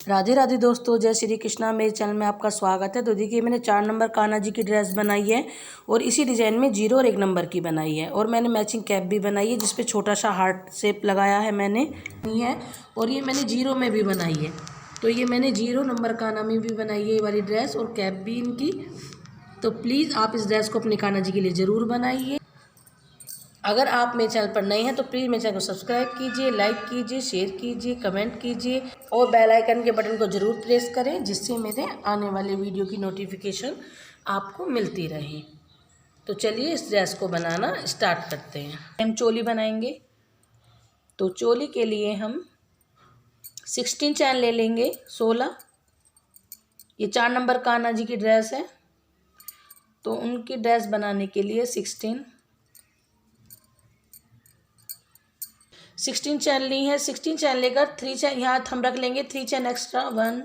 राधे राधे दोस्तों, जय श्री कृष्णा। मेरे चैनल में आपका स्वागत है। तो देखिए, मैंने 4 नंबर कान्हा जी की ड्रेस बनाई है और इसी डिज़ाइन में 0 और 1 नंबर की बनाई है। और मैंने मैचिंग कैप भी बनाई है जिस पे छोटा सा हार्ट शेप लगाया है मैंने है। और ये मैंने 0 में भी बनाई है। तो ये मैंने 0 नंबर कान्हा में भी बनाई है ये वाली ड्रेस और कैप भी इनकी। तो प्लीज़ आप इस ड्रेस को अपने कान्हा जी के लिए ज़रूर बनाइए। अगर आप मेरे चैनल पर नए हैं तो प्लीज़ मेरे चैनल को सब्सक्राइब कीजिए, लाइक कीजिए, शेयर कीजिए, कमेंट कीजिए और बेल आइकन के बटन को ज़रूर प्रेस करें जिससे मेरे आने वाले वीडियो की नोटिफिकेशन आपको मिलती रहे। तो चलिए इस ड्रेस को बनाना स्टार्ट करते हैं। हम चोली बनाएंगे। तो चोली के लिए हम 16 चैन ले लेंगे, 16। ये 4 नंबर कान्हा जी की ड्रेस है तो उनकी ड्रेस बनाने के लिए 16 चैन ली है। 16 चैन लेकर 3 चैन यहाँ हम रख लेंगे, 3 चैन एक्स्ट्रा, 1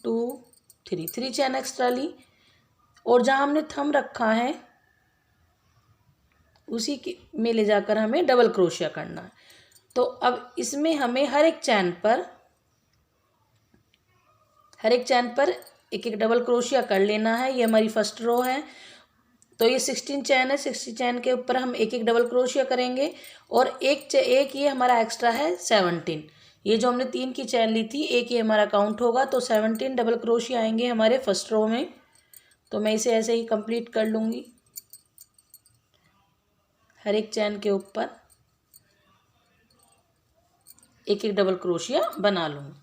2 3 चैन एक्स्ट्रा ली। और जहाँ हमने थंब रखा है उसी के में ले जाकर हमें डबल क्रोशिया करना है। तो अब इसमें हमें हर एक चैन पर एक एक डबल क्रोशिया कर लेना है। ये हमारी फर्स्ट रो है। तो ये 16 चैन है। 16 चैन के ऊपर हम एक एक डबल क्रोशिया करेंगे और एक ये हमारा एक्स्ट्रा है 17। ये जो हमने 3 की चैन ली थी, एक ये हमारा काउंट होगा। तो 17 डबल क्रोशिया आएंगे हमारे फर्स्ट रो में। तो मैं इसे ऐसे ही कंप्लीट कर लूँगी। हर एक चैन के ऊपर एक एक डबल क्रोशिया बना लूँगी।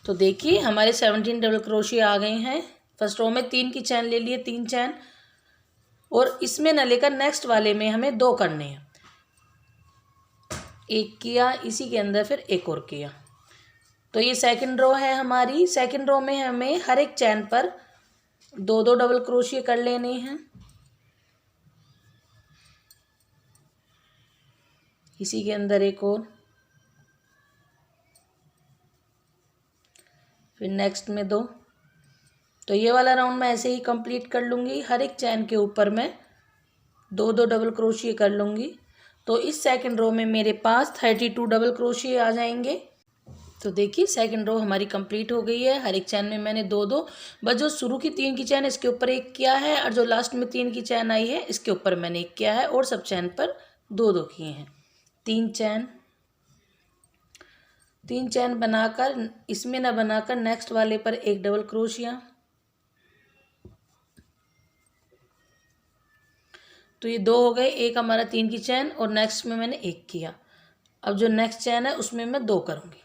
तो देखिए हमारे 17 डबल क्रोशिया आ गए हैं। फर्स्ट रो में 3 की चैन ले लिए, 3 चैन। और इसमें न लेकर नेक्स्ट वाले में हमें 2 करने हैं। एक किया, इसी के अंदर फिर एक और किया। तो ये सेकंड रो है हमारी। सेकंड रो में हमें हर एक चैन पर 2 डबल क्रोशिया कर लेने हैं। इसी के अंदर एक और, फिर नेक्स्ट में 2। तो ये वाला राउंड मैं ऐसे ही कंप्लीट कर लूँगी। हर एक चैन के ऊपर मैं 2 डबल क्रोशिया कर लूँगी। तो इस सेकंड रो में मेरे पास 32 डबल क्रोशिया आ जाएंगे। तो देखिए सेकंड रो हमारी कंप्लीट हो गई है। हर एक चैन में मैंने 2 बस जो शुरू की 3 की चैन इसके ऊपर एक किया है और जो लास्ट में 3 की चैन आई है इसके ऊपर मैंने एक किया है और सब चैन पर 2 किए हैं। 3 चैन बनाकर इसमें ना बनाकर नेक्स्ट वाले पर एक डबल क्रोशिया। तो ये 2 हो गए। एक हमारा 3 की चैन और नेक्स्ट में मैंने एक किया। अब जो नेक्स्ट चैन है उसमें मैं 2 करूँगी,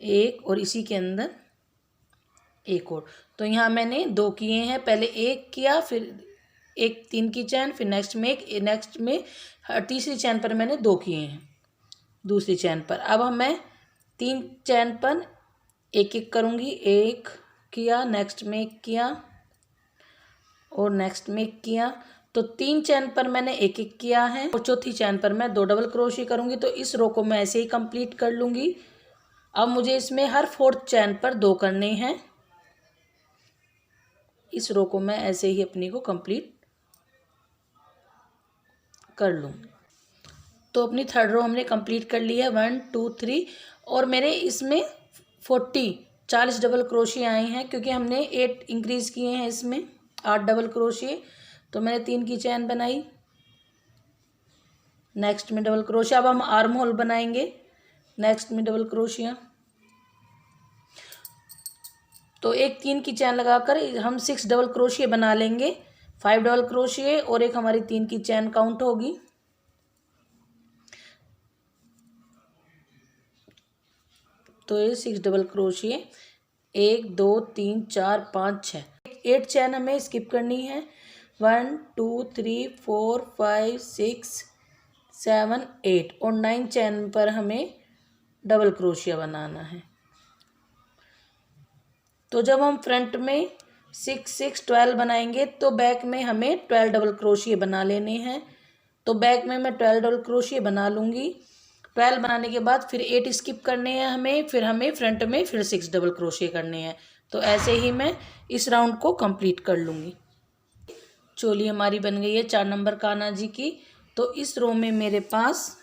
एक और इसी के अंदर एक और। तो यहाँ मैंने 2 किए हैं। पहले एक किया, फिर एक 3 की चैन, फिर नेक्स्ट में तीसरी चैन पर मैंने 2 किए हैं दूसरी चैन पर। अब मैं 3 चैन पर एक एक करूँगी। एक किया, नेक्स्ट में एक किया और नेक्स्ट में एक किया। तो 3 चैन पर मैंने एक एक किया है और चौथी चैन पर मैं 2 डबल क्रोशिया करूँगी। तो इस रो को मैं ऐसे ही कंप्लीट कर लूँगी। अब मुझे इसमें हर 4th चैन पर 2 करने हैं। इस रो को मैं ऐसे ही अपनी को कंप्लीट कर लूँगी। तो अपनी 3rd रो हमने कंप्लीट कर ली है, 1 2 3। और मेरे इसमें 40 डबल क्रोशिया आए हैं क्योंकि हमने 8 इंक्रीज़ किए हैं, इसमें 8 डबल क्रोशिया। तो मैंने 3 की चैन बनाई, नेक्स्ट में डबल क्रोशिया। अब हम आर्म होल बनाएंगे, नेक्स्ट में डबल क्रोशिया। तो एक 3 की चैन लगाकर हम 6 डबल क्रोशिया बना लेंगे। 5 डबल क्रोशिया और एक हमारी 3 की चैन काउंट होगी। तो ये 6 डबल क्रोशिया, 1 2 3 4 5 6, 8 चैन हमें स्किप करनी है। 1 2 3 4 5 6 7 8 और 9 चैन पर हमें डबल क्रोशिया बनाना है। तो जब हम फ्रंट में 6 6 12 बनाएंगे तो बैक में हमें 12 डबल क्रोशिया बना लेने हैं। तो बैक में मैं 12 डबल क्रोशिया बना लूँगी। 12 बनाने के बाद फिर 8 स्किप करने हैं हमें, फिर हमें फ्रंट में फिर 6 डबल क्रोशिया करने हैं। तो ऐसे ही मैं इस राउंड को कंप्लीट कर लूँगी। चोली हमारी बन गई है 4 नंबर कान्हा जी की। तो इस रो में मेरे पास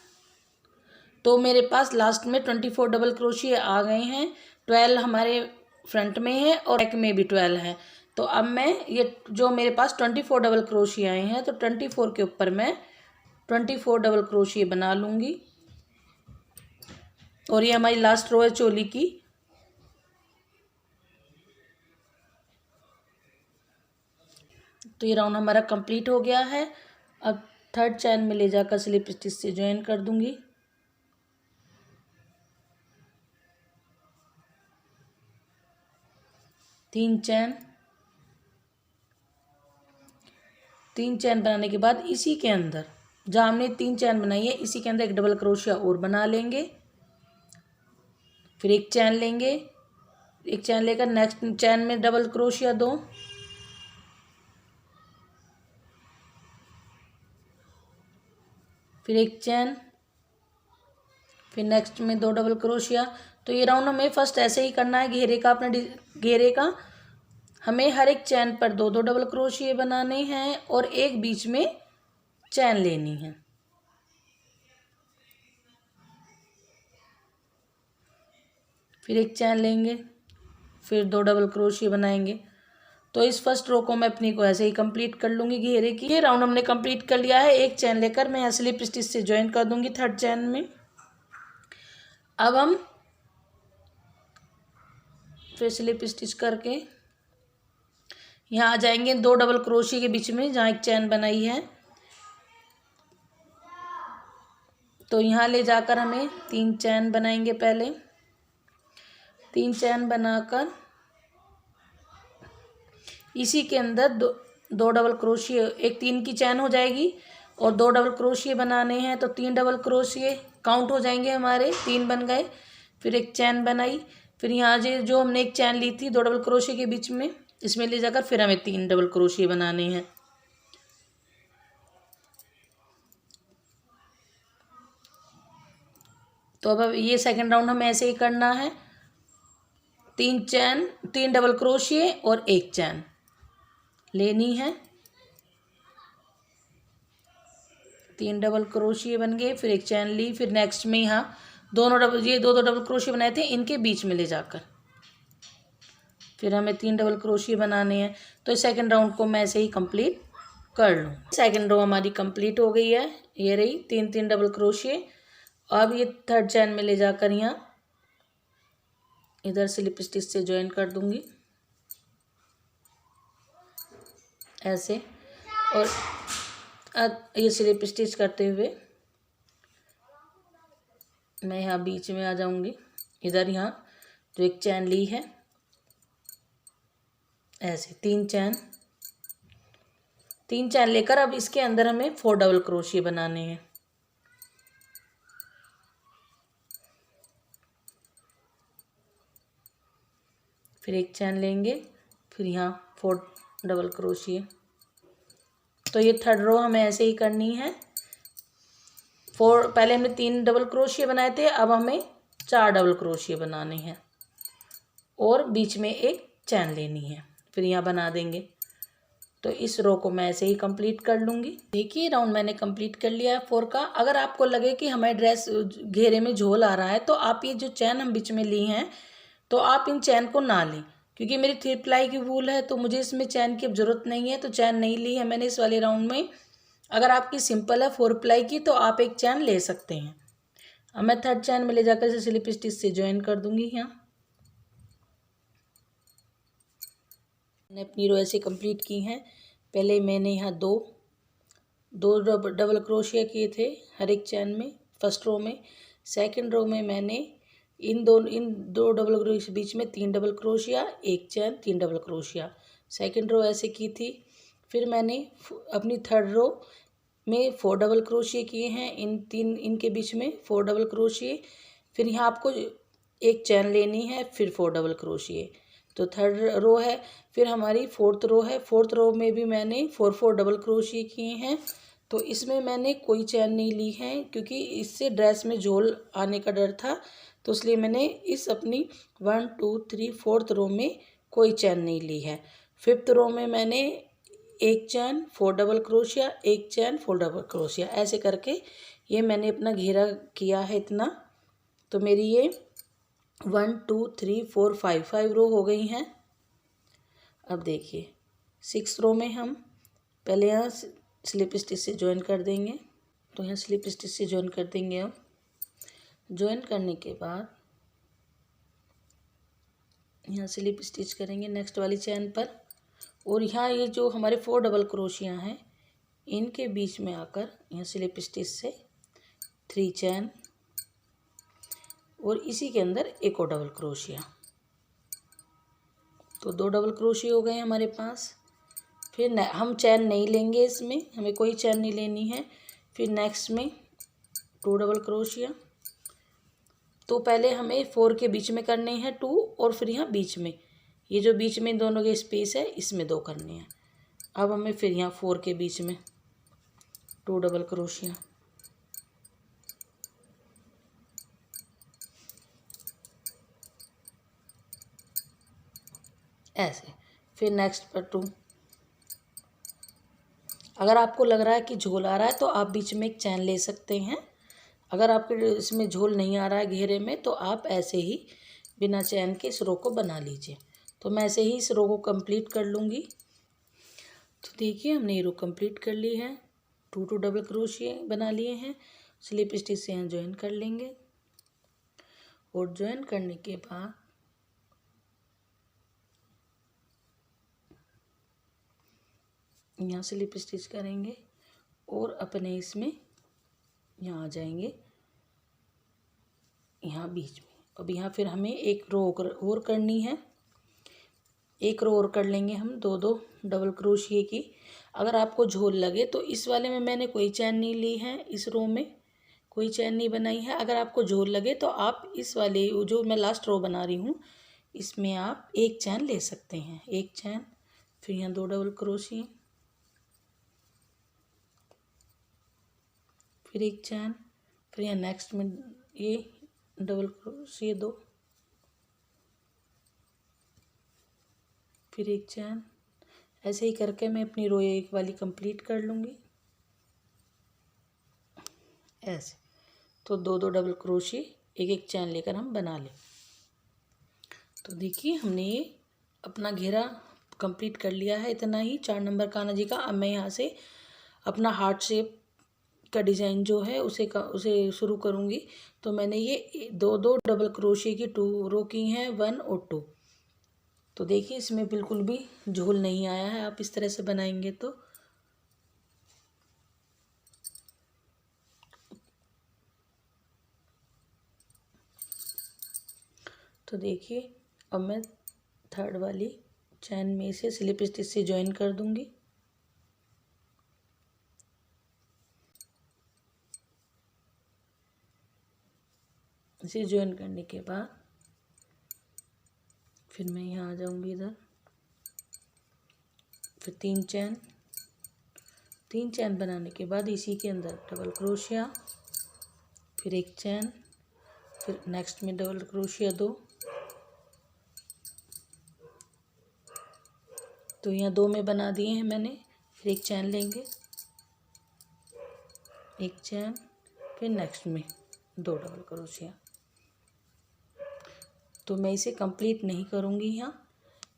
तो मेरे पास लास्ट में 24 डबल क्रोशिया आ गए हैं। 12 हमारे फ्रंट में है और बैक में भी 12 है। तो अब मैं ये जो मेरे पास 24 डबल क्रोशिया आए हैं तो 24 के ऊपर मैं 24 डबल क्रोशिया बना लूँगी। और ये हमारी लास्ट रो है चोली की। तो ये राउंड हमारा कंप्लीट हो गया है। अब थर्ड चैन में ले जाकर स्लिप स्टिच से ज्वाइन कर दूंगी। तीन चैन बनाने के बाद इसी के अंदर जहाँ हमने 3 चैन बनाई है इसी के अंदर एक डबल क्रोशिया और बना लेंगे। फिर एक चैन लेंगे, एक चैन लेकर नेक्स्ट चैन में डबल क्रोशिया 2, फिर एक चैन, फिर नेक्स्ट में 2 डबल क्रोशिया। तो ये राउंड हमें फर्स्ट ऐसे ही करना है। घेरे का अपने घेरे का हमें हर एक चैन पर 2-2 डबल क्रोशिया बनाने हैं और एक बीच में चैन लेनी है। फिर एक चैन लेंगे, फिर 2 डबल क्रोशिया बनाएंगे। तो इस फर्स्ट रो को मैं अपनी को ऐसे ही कंप्लीट कर लूँगी घेरे की। ये राउंड हमने कंप्लीट कर लिया है। एक चैन लेकर मैं यहाँ स्लिप स्टिच से ज्वाइन कर दूँगी थर्ड चैन में। अब हम फिर स्लिप स्टिच करके यहाँ आ जाएंगे 2 डबल क्रोशिया के बीच में जहाँ एक चैन बनाई है। तो यहाँ ले जाकर हमें 3 चैन बनाएंगे। पहले 3 चैन बनाकर इसी के अंदर 2 डबल क्रोशिया, एक 3 की चैन हो जाएगी और 2 डबल क्रोशिया बनाने हैं। तो 3 डबल क्रोशिया काउंट हो जाएंगे हमारे, 3 बन गए। फिर एक चैन बनाई, फिर यहाँ जो हमने एक चैन ली थी 2 डबल क्रोशिया के बीच में, इसमें ले जाकर फिर हमें 3 डबल क्रोशिया बनाने हैं। तो अब ये सेकंड राउंड हमें ऐसे ही करना है। 3 चैन, 3 डबल क्रोशिया और एक चैन लेनी है। 3 डबल क्रोशिया बन गए, फिर एक चैन ली, फिर नेक्स्ट में यहाँ दोनों डबल, ये 2-2 डबल क्रोशिया बनाए थे इनके बीच में ले जाकर फिर हमें 3 डबल क्रोशिया बनाने हैं। तो इस सेकंड राउंड को मैं ऐसे ही कंप्लीट कर लूँ। सेकंड रो हमारी कंप्लीट हो गई है। ये रही 3-3 डबल क्रोशिया। अब ये थर्ड चैन में ले जाकर यहाँ इधर स्लिप स्टिच से ज्वाइन कर दूंगी ऐसे। और ये स्लिप स्टिच करते हुए मैं यहाँ बीच में आ जाऊंगी। इधर यहाँ जो एक चैन ली है ऐसे 3 चैन लेकर अब इसके अंदर हमें 4 डबल क्रोशिया बनाने हैं। फिर एक चैन लेंगे, फिर यहाँ 4 डबल क्रोशिया। तो ये थर्ड रो हमें ऐसे ही करनी है। पहले हमने 3 डबल क्रोशिया बनाए थे, अब हमें 4 डबल क्रोशिया बनाने हैं और बीच में एक चैन लेनी है। फिर यहाँ बना देंगे। तो इस रो को मैं ऐसे ही कंप्लीट कर लूँगी। देखिए राउंड मैंने कंप्लीट कर लिया है 4 का। अगर आपको लगे कि हमारी ड्रेस घेरे में झोल आ रहा है तो आप ये जो चैन हम बीच में ली हैं तो आप इन चैन को ना लें, क्योंकि मेरी 3 प्लाई की वूल है तो मुझे इसमें चैन की अब ज़रूरत नहीं है। तो चैन नहीं ली है मैंने इस वाले राउंड में। अगर आपकी सिंपल है 4 प्लाई की तो आप एक चैन ले सकते हैं। अब मैं थर्ड चैन में ले जाकर इसे स्लिप स्टिच से ज्वाइन कर दूँगी। यहाँ मैंने अपनी रो ऐसे कंप्लीट की हैं। पहले मैंने यहाँ दो डबल क्रोशिया किए थे हर एक चैन में फर्स्ट रो में। सेकंड रो में मैंने इन दो डबल क्रोशिया के बीच में 3 डबल क्रोशिया, एक चैन, 3 डबल क्रोशिया। सेकंड रो ऐसे की थी। फिर मैंने अपनी थर्ड रो में 4 डबल क्रोशिया किए हैं, इनके बीच में 4 डबल क्रोशिया। फिर यहाँ आपको एक चैन लेनी है, फिर 4 डबल क्रोशिया। तो थर्ड रो है। फिर हमारी फोर्थ रो है। फोर्थ रो में भी मैंने 4 डबल क्रोशिया किए हैं। तो इसमें मैंने कोई चैन नहीं ली है क्योंकि इससे ड्रेस में झोल आने का डर था, तो इसलिए मैंने इस अपनी 1 2 3 4th रो में कोई चैन नहीं ली है। फिफ्थ रो में मैंने एक चैन, 4 डबल क्रोशिया, एक चैन, 4 डबल क्रोशिया, ऐसे करके ये मैंने अपना घेरा किया है इतना। तो मेरी ये 1 2 3 4 5 रो हो गई हैं। अब देखिए 6 रो में हम पहले यहाँ स्लिप स्टिच से ज्वाइन कर देंगे। तो यहाँ स्लिप स्टिच से ज्वाइन कर देंगे। अब ज्वाइन करने के बाद यहाँ स्लिप स्टिच करेंगे नेक्स्ट वाली चैन पर, और यहाँ ये जो हमारे 4 डबल क्रोशियाँ हैं इनके बीच में आकर यहाँ स्लिप स्टिच से 3 चैन, और इसी के अंदर एक और डबल क्रोशिया। तो 2 डबल क्रोशिया हो गए हमारे पास। फिर हम चैन नहीं लेंगे, इसमें हमें कोई चैन नहीं लेनी है। फिर नेक्स्ट में 2 डबल क्रोशिया। तो पहले हमें 4 के बीच में करने हैं 2, और फिर यहाँ बीच में ये जो बीच में दोनों के स्पेस है इसमें 2 करने हैं। अब हमें फिर यहाँ 4 के बीच में 2 डबल क्रोशिया, ऐसे। फिर नेक्स्ट पर 2। अगर आपको लग रहा है कि झोल आ रहा है तो आप बीच में एक चैन ले सकते हैं। अगर आपके इसमें झोल नहीं आ रहा है घेरे में तो आप ऐसे ही बिना चैन के इस रो को बना लीजिए। तो मैं ऐसे ही इस रो को कंप्लीट कर लूँगी। तो देखिए हमने ये रो कंप्लीट कर ली है। 2 डबल क्रोशिया बना लिए हैं। स्लिप स्टिच से यहाँ ज्वाइन कर लेंगे, और ज्वाइन करने के बाद यहाँ स्लिप स्टिच करेंगे और अपने इसमें यहाँ आ जाएंगे यहाँ बीच में। अब यहाँ फिर हमें एक रो और करनी है। एक रो और कर लेंगे हम 2 डबल क्रोशिया की। अगर आपको झोल लगे तो इस वाले में मैंने कोई चैन नहीं ली है, इस रो में कोई चैन नहीं बनाई है। अगर आपको झोल लगे तो आप इस वाले जो मैं लास्ट रो बना रही हूँ इसमें आप एक चैन ले सकते हैं, एक चैन। फिर यहाँ 2 डबल क्रोशिया, फिर एक चैन, फिर यहाँ नेक्स्ट में ये डबल क्रोशिया 2, फिर एक चैन। ऐसे ही करके मैं अपनी रो एक वाली कंप्लीट कर लूँगी ऐसे। तो 2 डबल क्रोशिया एक एक चैन लेकर हम बना लें। तो देखिए हमने ये अपना घेरा कंप्लीट कर लिया है। इतना ही 4 नंबर कान्हा जी का। अब मैं यहाँ से अपना हार्ट शेप का डिज़ाइन जो है उसे शुरू करूँगी। तो मैंने ये 2 डबल क्रोशिया की 2 रो की हैं, 1 और 2। तो देखिए इसमें बिल्कुल भी झोल नहीं आया है। आप इस तरह से बनाएंगे तो देखिए अब मैं 3rd वाली चैन में से स्लिप स्टिच से ज्वाइन कर दूंगी। इसे ज्वाइन करने के बाद फिर मैं यहाँ आ जाऊंगी इधर। फिर 3 चैन बनाने के बाद इसी के अंदर डबल क्रोशिया, फिर एक चैन, फिर नेक्स्ट में डबल क्रोशिया 2। तो यहाँ 2 में बना दिए हैं मैंने। फिर एक चैन लेंगे, एक चैन, फिर नेक्स्ट में 2 डबल क्रोशिया। तो मैं इसे कंप्लीट नहीं करूँगी। यहाँ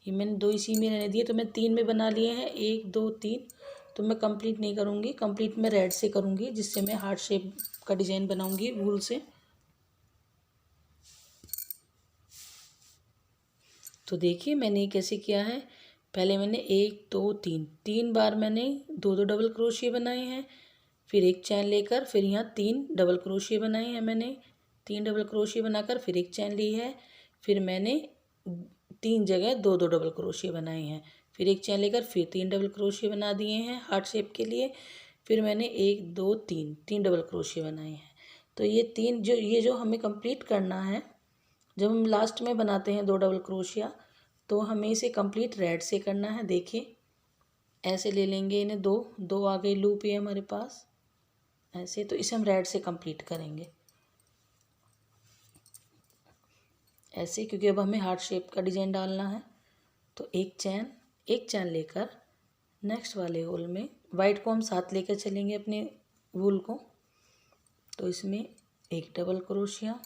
ये मैंने 2 इसी में रहने दिए, तो मैं 3 में बना लिए हैं, 1 2 3। तो मैं कंप्लीट नहीं करूँगी, कंप्लीट मैं रेड से करूँगी जिससे मैं हार्ट शेप का डिज़ाइन बनाऊँगी वूल से। तो देखिए मैंने कैसे किया है। पहले मैंने 1 2 3 बार मैंने 2 डबल क्रोशिया बनाए हैं। फिर एक चैन लेकर फिर यहाँ 3 डबल क्रोशिया बनाए हैं मैंने। 3 डबल क्रोशिया बनाकर फिर एक चैन ली है। फिर मैंने 3 जगह 2 डबल क्रोशिया बनाए हैं। फिर एक चैन लेकर फिर 3 डबल क्रोशिया बना दिए हैं हार्ट शेप के लिए। फिर मैंने 1 2 3 डबल क्रोशिया बनाए हैं। तो ये जो हमें कंप्लीट करना है, जब हम लास्ट में बनाते हैं 2 डबल क्रोशिया तो हमें इसे कंप्लीट रेड से करना है। देखिए ऐसे ले लेंगे इन्हें, 2 आ गई लूप ये हमारे पास ऐसे। तो इसे हम रेड से कंप्लीट करेंगे ऐसे, क्योंकि अब हमें हार्ट शेप का डिज़ाइन डालना है। तो एक चैन लेकर नेक्स्ट वाले होल में वाइट को हम साथ लेकर चलेंगे अपने वूल को। तो इसमें एक डबल क्रोशिया,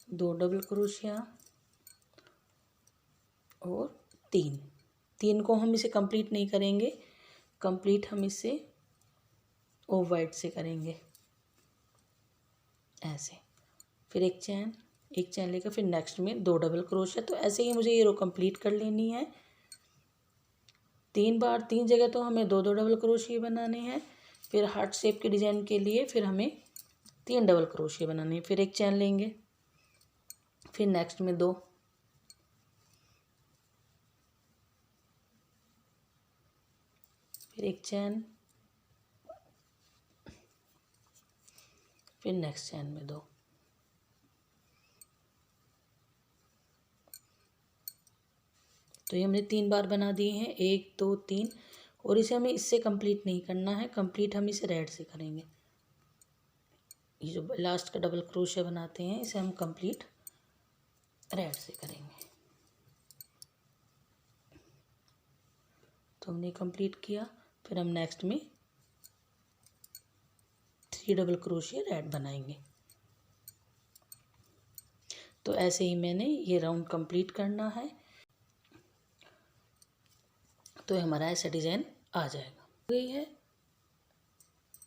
दो डबल क्रोशिया और तीन को हम इसे कंप्लीट नहीं करेंगे, कंप्लीट हम इसे ऑफ वाइट से करेंगे ऐसे। फिर एक चैन लेकर फिर नेक्स्ट में दो डबल क्रोशिया। तो ऐसे ही मुझे ये रो कंप्लीट कर लेनी है। 3 बार 3 जगह तो हमें दो दो डबल क्रोशिया बनाने हैं। फिर हार्ट शेप के डिजाइन के लिए फिर हमें 3 डबल क्रोशिया बनाने हैं। फिर एक चैन लेंगे, फिर नेक्स्ट में दो, फिर एक चैन, फिर नेक्स्ट चैन में दो। तो ये हमने 3 बार बना दिए हैं, 1 2 3। और इसे हमें इससे कंप्लीट नहीं करना है, कंप्लीट हम इसे रेड से करेंगे। ये जो लास्ट का डबल क्रोशिया बनाते हैं इसे हम कंप्लीट रेड से करेंगे। तो हमने कंप्लीट किया। फिर हम नेक्स्ट में 3 डबल क्रोशिया रेड बनाएंगे। तो ऐसे ही मैंने ये राउंड कंप्लीट करना है। तो हमारा ऐसा डिज़ाइन आ जाएगा। हो गई है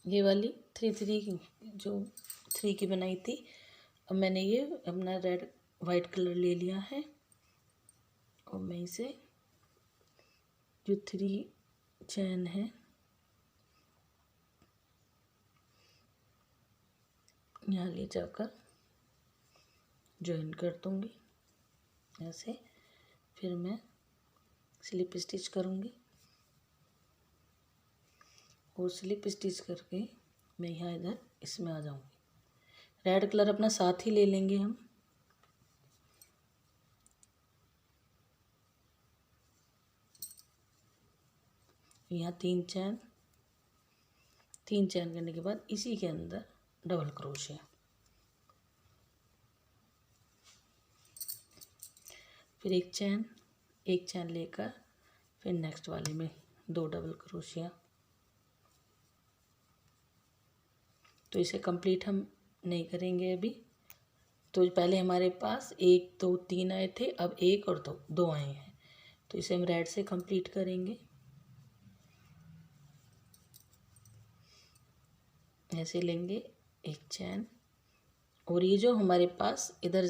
ये वाली 3 जो 3 की बनाई थी। अब मैंने ये अपना रेड वाइट कलर ले लिया है और मैं इसे जो 3 चैन है यहाँ ले जाकर जॉइन कर दूँगी ऐसे। फिर मैं स्लिप स्टिच करूँगी और स्लिप स्टिच करके मैं यहाँ इधर इसमें आ जाऊँगी। रेड कलर अपना साथ ही ले लेंगे हम। यहाँ 3 चैन करने के बाद इसी के अंदर डबल क्रोशिया, फिर एक चैन लेकर फिर नेक्स्ट वाले में 2 डबल क्रोशिया। तो इसे कंप्लीट हम नहीं करेंगे अभी। तो पहले हमारे पास 1 2 3 आए थे, अब 1 और 2 आए हैं। तो इसे हम रेड से कंप्लीट करेंगे ऐसे। लेंगे एक चैन और ये जो हमारे पास इधर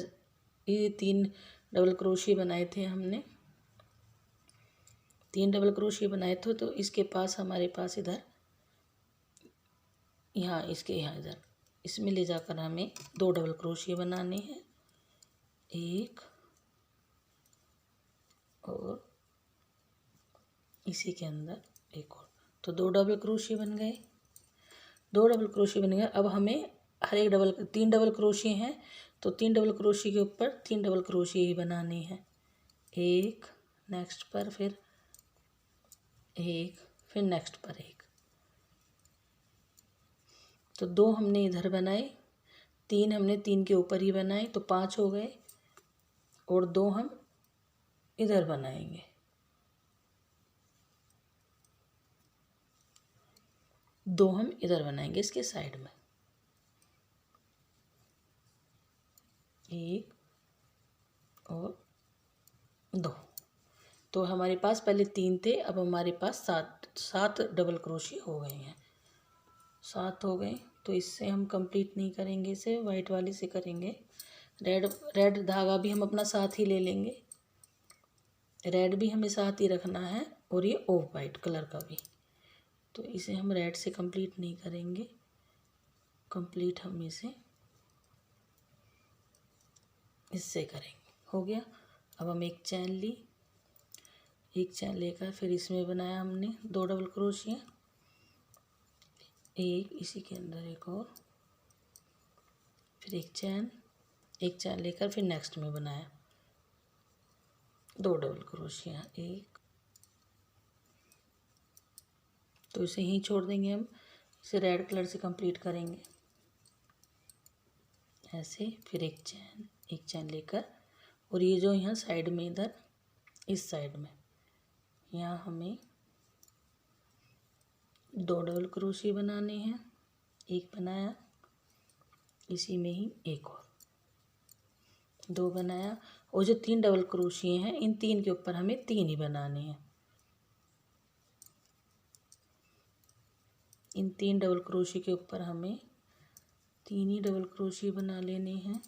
ये 3 डबल क्रोशिया बनाए थे हमने, 3 डबल क्रोशिया बनाए थे। तो इसके पास हमारे पास इधर यहाँ इधर इसमें ले जाकर हमें 2 डबल क्रोशिया बनाने हैं, एक और इसी के अंदर एक और। तो 2 डबल क्रोशिया बन गए, 2 डबल क्रोशिया बन गए। अब हमें हर एक 3 डबल क्रोशिया हैं तो 3 डबल क्रोशिया के ऊपर 3 डबल क्रोशिया ही बनाने हैं। एक नेक्स्ट पर फिर एक, फिर नेक्स्ट पर एक। तो 2 हमने इधर बनाए, 3 हमने 3 के ऊपर ही बनाए, तो 5 हो गए। और 2 हम इधर बनाएंगे, 2 हम इधर बनाएंगे इसके साइड में, एक और 2। तो हमारे पास पहले 3 थे, अब हमारे पास 7 डबल क्रोशिया हो गए हैं, 7 हो गए। तो इससे हम कंप्लीट नहीं करेंगे, इसे वाइट वाली से करेंगे। रेड धागा भी हम अपना साथ ही ले लेंगे, रेड भी हमें साथ ही रखना है और ये ऑफ वाइट कलर का भी। तो इसे हम रेड से कंप्लीट नहीं करेंगे, कंप्लीट हम इसे इससे करेंगे। हो गया। अब हम एक चैन लेकर फिर इसमें बनाया हमने 2 डबल क्रोशिया, एक इसी के अंदर एक और, फिर एक चैन लेकर फिर नेक्स्ट में बनाया 2 डबल क्रोशिया, एक। तो इसे ही छोड़ देंगे हम, इसे रेड कलर से कंप्लीट करेंगे ऐसे। फिर एक चैन लेकर और ये जो यहाँ साइड में इधर इस साइड में यहाँ हमें 2 डबल क्रोशिया बनाने हैं, एक बनाया, इसी में ही एक और 2 बनाया, और जो 3 डबल क्रोशिया हैं इन 3 के ऊपर हमें 3 ही बनाने हैं। इन 3 डबल क्रोशिया के ऊपर हमें 3 ही डबल क्रोशिया बना लेने हैं।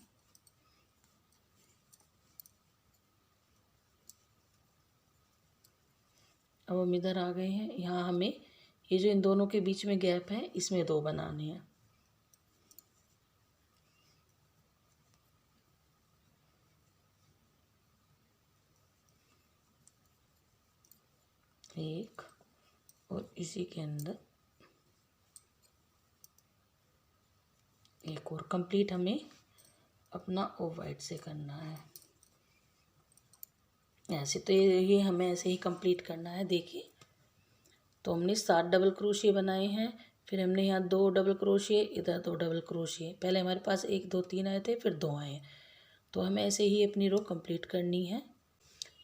अब हम इधर आ गए हैं, यहाँ हमें ये जो इन दोनों के बीच में गैप है इसमें 2 बनाने हैं। एक, और इसी के अंदर एक और। कंप्लीट हमें अपना ऑफ वाइट से करना है ऐसे। तो ये हमें ऐसे ही कंप्लीट करना है। देखिए, तो हमने 7 डबल क्रोशिया बनाए हैं, फिर हमने यहाँ 2 डबल क्रोशिया, इधर 2 डबल क्रोशिया। पहले हमारे पास 1 2 3 आए थे, फिर 2 आए हैं। तो हमें ऐसे ही अपनी रो कंप्लीट करनी है।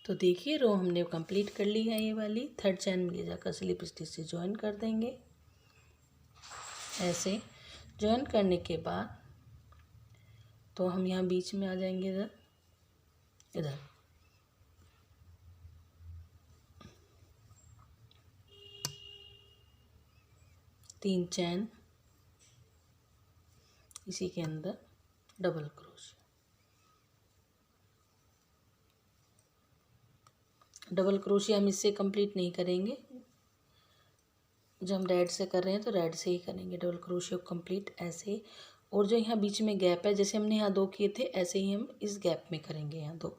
तो देखिए, रो हमने कंप्लीट कर ली है। ये वाली 3rd चैन में ले जाकर स्लिप स्टिच से ज्वाइन कर देंगे। ऐसे ज्वाइन करने के बाद तो हम यहाँ बीच में आ जाएंगे, इधर इधर 3 चैन, इसी के अंदर डबल क्रोशिया। डबल क्रोशिया हम इससे कंप्लीट नहीं करेंगे, जब हम रेड से कर रहे हैं तो रेड से ही करेंगे डबल क्रोशिया कंप्लीट ऐसे। और जो यहाँ बीच में गैप है, जैसे हमने यहाँ 2 किए थे ऐसे ही हम इस गैप में करेंगे। यहाँ 2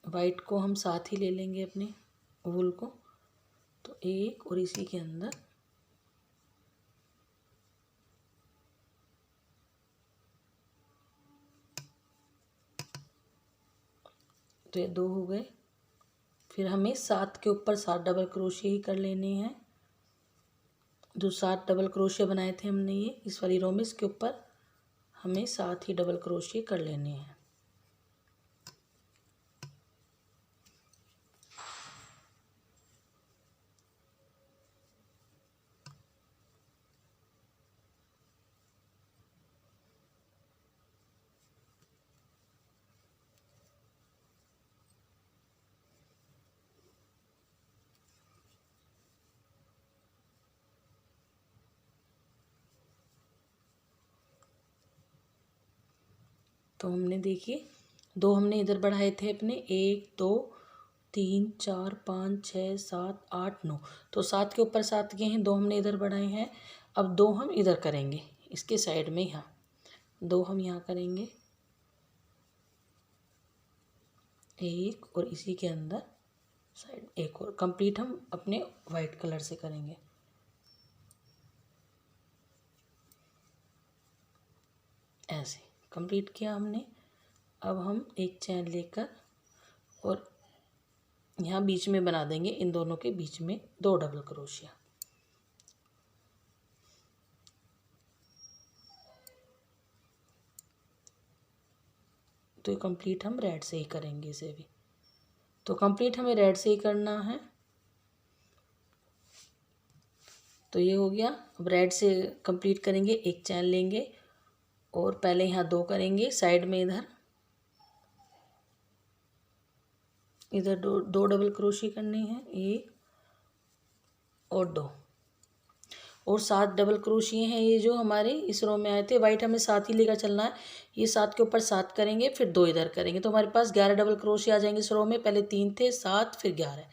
वाइट को हम साथ ही ले लेंगे अपने वूल को, तो एक, और इसी के अंदर तो ये 2 हो गए। फिर हमें 7 के ऊपर 7 डबल क्रोशिया ही कर लेने हैं। जो 7 डबल क्रोशिया बनाए थे हमने ये इस वाली रो में, इसके ऊपर हमें 7 ही डबल क्रोशिया कर लेने हैं। तो हमने देखिए 2 हमने इधर बढ़ाए थे अपने, 1 2 3 4 5 6 7 8 9। तो 7 के ऊपर 7 किए हैं, 2 हमने इधर बढ़ाए हैं। अब 2 हम इधर करेंगे, इसके साइड में यहाँ 2 हम यहाँ करेंगे, एक, और इसी के अंदर साइड एक और। कंप्लीट हम अपने वाइट कलर से करेंगे। ऐसे कंप्लीट किया हमने। अब हम एक चैन लेकर और यहाँ बीच में बना देंगे, इन दोनों के बीच में 2 डबल क्रोशिया। तो ये कंप्लीट हम रेड से ही करेंगे इसे भी। तो कंप्लीट हमें रेड से ही करना है। तो ये हो गया। अब रेड से कंप्लीट करेंगे, एक चैन लेंगे और पहले यहाँ 2 करेंगे साइड में, इधर 2 डबल क्रोशिया करने हैं, 1 और 2, और 7 डबल क्रोशिया हैं ये जो हमारे इस रो में आए थे। वाइट हमें 7 ही लेकर चलना है। ये 7 के ऊपर 7 करेंगे, फिर 2 इधर करेंगे, तो हमारे पास 11 डबल क्रोशिया आ जाएंगे इस रो में। पहले 3 थे, 7, फिर 11।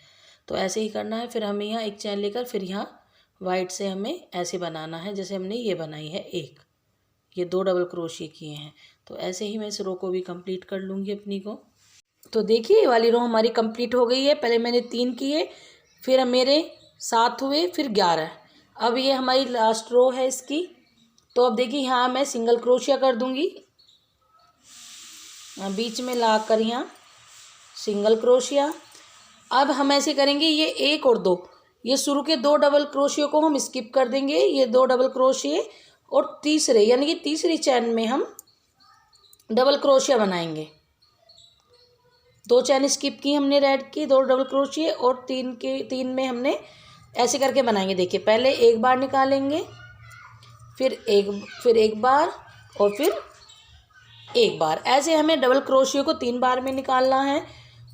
तो ऐसे ही करना है। फिर हमें यहाँ एक चैन लेकर फिर यहाँ वाइट से हमें ऐसे बनाना है, जैसे हमने ये बनाई है एक, ये 2 डबल क्रोशिया किए हैं। तो ऐसे ही मैं इस रो को भी कंप्लीट कर लूँगी अपनी को। तो देखिए, ये वाली रो हमारी कंप्लीट हो गई है। पहले मैंने 3 किए, फिर मेरे 7 हुए, फिर 11। अब ये हमारी लास्ट रो है इसकी। तो अब देखिए, यहाँ मैं सिंगल क्रोशिया कर दूंगी, बीच में लाकर यहाँ सिंगल क्रोशिया। अब हम ऐसे करेंगे, ये 1 और 2, ये शुरू के 2 डबल क्रोशिया को हम स्किप कर देंगे, ये 2 डबल क्रोशिया, और तीसरे यानी कि तीसरी चैन में हम डबल क्रोशिया बनाएंगे। 2 चैन स्किप की हमने रेड की, 2 डबल क्रोशिया, और 3 में हमने ऐसे करके बनाएंगे। देखिए पहले एक बार निकालेंगे, फिर एक बार और फिर एक बार। ऐसे हमें डबल क्रोशियो को 3 बार में निकालना है।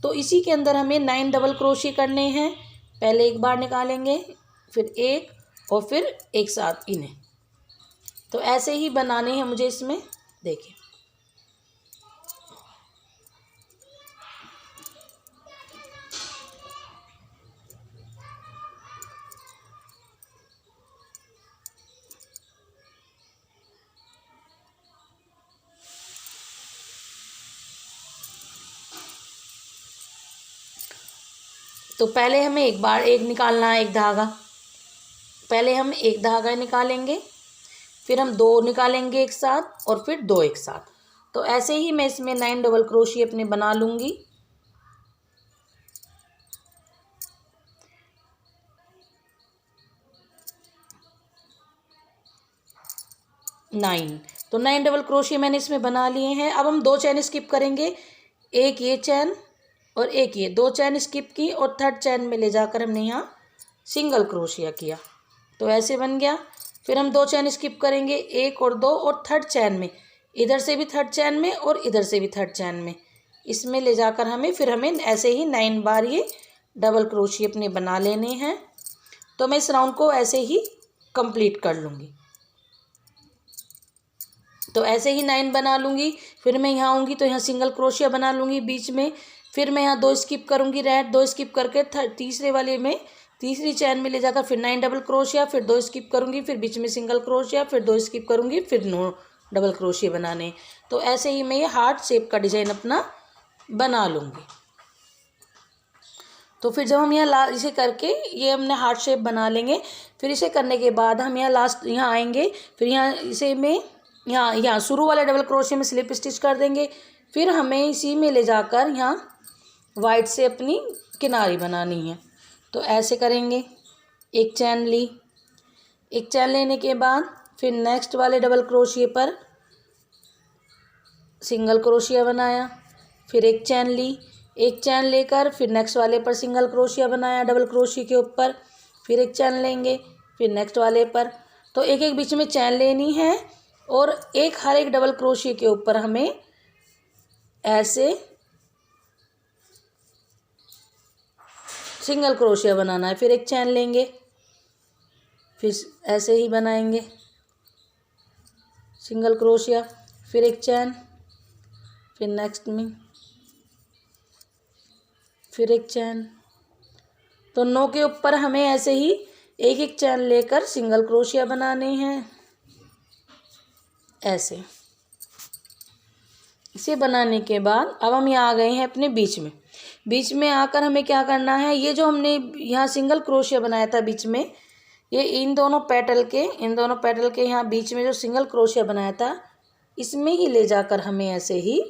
तो इसी के अंदर हमें 9 डबल क्रोशियो करने हैं। पहले एक बार निकालेंगे, फिर एक और फिर एक साथ इन्हें। तो ऐसे ही बनाने हैं मुझे इसमें। देखिए तो पहले हमें एक निकालना है, एक धागा। पहले हम एक धागा निकालेंगे, फिर हम 2 निकालेंगे एक साथ और फिर 2 एक साथ। तो ऐसे ही मैं इसमें 9 डबल क्रोशिया अपने बना लूँगी। 9, तो 9 डबल क्रोशिया मैंने इसमें बना लिए हैं। अब हम 2 चैन स्किप करेंगे, एक ये चैन और एक ये, 2 चैन स्किप की और थर्ड चैन में ले जाकर हमने यहाँ सिंगल क्रोशिया किया। तो ऐसे बन गया। फिर हम 2 चैन स्किप करेंगे, एक और 2 और थर्ड चैन में, इधर से भी थर्ड चैन में और इधर से भी थर्ड चैन में, इसमें ले जाकर हमें ऐसे ही 9 बार ये डबल क्रोशिया अपने बना लेने हैं। तो मैं इस राउंड को ऐसे ही कंप्लीट कर लूँगी। तो ऐसे ही 9 बना लूँगी। फिर मैं यहाँ आऊँगी तो यहाँ सिंगल क्रोशिया बना लूँगी बीच में। फिर मैं यहाँ 2 स्किप करूँगी, रेड 2 स्किप करके तीसरे वाले में, तीसरी चैन में ले जाकर फिर 9 डबल क्रोशिया, फिर 2 स्किप करूँगी, फिर बीच में सिंगल क्रोशिया, फिर 2 स्किप करूँगी, फिर 9 डबल क्रोशिया बनाने। तो ऐसे ही मैं ये हार्ट शेप का डिज़ाइन अपना बना लूँगी। तो फिर जब हम यहाँ इसे करके ये हमने हार्ट शेप बना लेंगे। फिर इसे करने के बाद हम यहाँ लास्ट यहाँ आएंगे, फिर यहाँ इसे में यहाँ शुरू वाले डबल क्रोशिया में स्लिप स्टिच कर देंगे। फिर हमें इसी में ले जाकर यहाँ वाइट से अपनी किनारी बनानी है। तो ऐसे करेंगे, एक चैन ली, एक चैन लेने के बाद फिर नेक्स्ट वाले डबल क्रोशिया पर सिंगल क्रोशिया बनाया, फिर एक चैन ली, एक चैन लेकर फिर नेक्स्ट वाले पर सिंगल क्रोशिया बनाया डबल क्रोशिया के ऊपर, फिर एक चैन लेंगे, फिर नेक्स्ट वाले पर। तो एक एक बीच में चैन लेनी है और हर एक डबल क्रोशिया के ऊपर हमें ऐसे सिंगल क्रोशिया बनाना है। फिर एक चैन लेंगे, फिर ऐसे ही बनाएंगे सिंगल क्रोशिया, फिर एक चैन, फिर नेक्स्ट में फिर एक चैन। तो 9 के ऊपर हमें ऐसे ही एक एक चैन लेकर सिंगल क्रोशिया बनाने हैं। ऐसे इसे बनाने के बाद अब हम यहाँ आ गए हैं अपने बीच में। बीच में आकर हमें क्या करना है, ये जो हमने यहाँ सिंगल क्रोशिया बनाया था बीच में, ये इन दोनों पेटल के यहाँ बीच में जो सिंगल क्रोशिया बनाया था, इसमें ही ले जाकर हमें ऐसे ही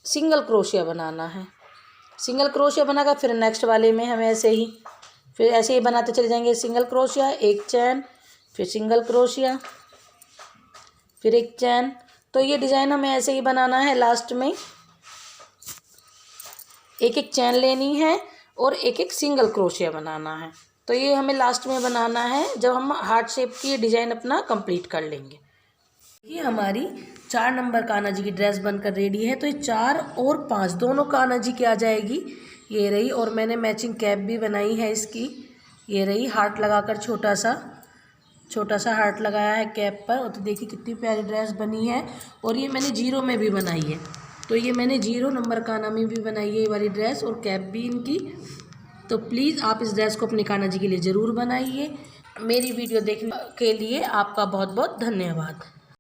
सिंगल क्रोशिया बनाना है। सिंगल क्रोशिया बनाकर फिर नेक्स्ट वाले में हमें ऐसे ही बनाते चले जाएंगे। सिंगल क्रोशिया, एक चैन, फिर सिंगल क्रोशिया, फिर एक चैन। तो ये डिज़ाइन हमें ऐसे ही बनाना है। लास्ट में एक एक चैन लेनी है और एक एक सिंगल क्रोशिया बनाना है। तो ये हमें लास्ट में बनाना है जब हम हार्ट शेप की डिज़ाइन अपना कंप्लीट कर लेंगे। ये हमारी 4 नंबर कान्हा जी की ड्रेस बनकर रेडी है। तो ये 4 और 5 दोनों कान्हा जी की आ जाएगी। ये रही, और मैंने मैचिंग कैप भी बनाई है इसकी। ये रही, हार्ट लगाकर छोटा सा हार्ट लगाया है कैप पर। और तो देखिए कितनी प्यारी ड्रेस बनी है। और ये मैंने 0 में भी बनाई है। तो ये मैंने 0 नंबर कान्हा में भी बनाई है ये वाली ड्रेस, और कैप भी इनकी। तो प्लीज़ आप इस ड्रेस को अपने कान्हा जी के लिए ज़रूर बनाइए। मेरी वीडियो देखने के लिए आपका बहुत बहुत धन्यवाद।